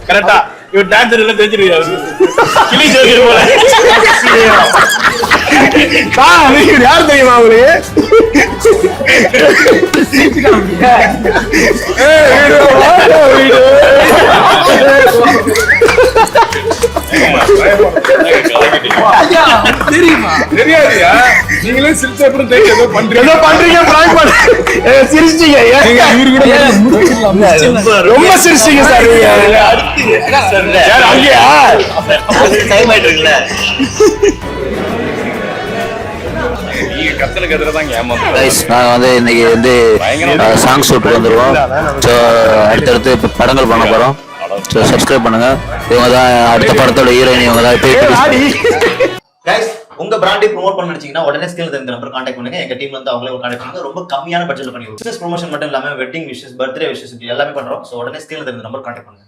கரெக்டா இவன் டான்சர் எல்லாம் தெரிஞ்சிருக்காரு கிளி ஜோக்கர் போல யார் தெரியுமா அவங்களுக்கு தெரியுமா தெரியாதியா நீங்களே சிரிச்ச அப்புறம் ஏதோ பண்றீங்க பிராங்க் பண்ண சிரிச்சிட்டீங்க இவரு கூட ரொம்ப சிரிச்சிட்டீங்க சார் அங்கேயா டைம் ஆயிட்டு இருக்குல்ல நாங்கள் வந்து இன்னைக்கு வந்து சாங் ஷூட்டுக்கு வந்துடுவோம். ஸோ அடுத்தடுத்து இப்போ படங்கள் பண்ண போகிறோம். ஸோ சப்ஸ்கிரைப் பண்ணுங்க. இவங்க தான் அடுத்த படத்தோட ஹீரோயின். இவங்க தான் உங்க பிராண்டை ப்ரோமோட் பண்ண நினைச்சீங்கன்னா உடனே ஸ்கிரீன்ல தெரிஞ்ச நம்பர் கான்டாக்ட் பண்ணுங்க. எங்க டீம்ல இருந்து அவங்களே கான்டாக்ட் பண்ணுங்க. ரொம்ப கம்மியான பட்ஜெட்ல பண்ணிடுவோம். பிசினஸ் ப்ரொமோஷன் மட்டும் இல்லாம வெட்டிங் விஷஸ், பர்த்டே விஷஸ் எல்லாமே பண்றோம். ஸோ உடனே ஸ்கிரீன்ல தெரிஞ்ச நம்பர் கான்டாக்ட் பண்ணுங்க.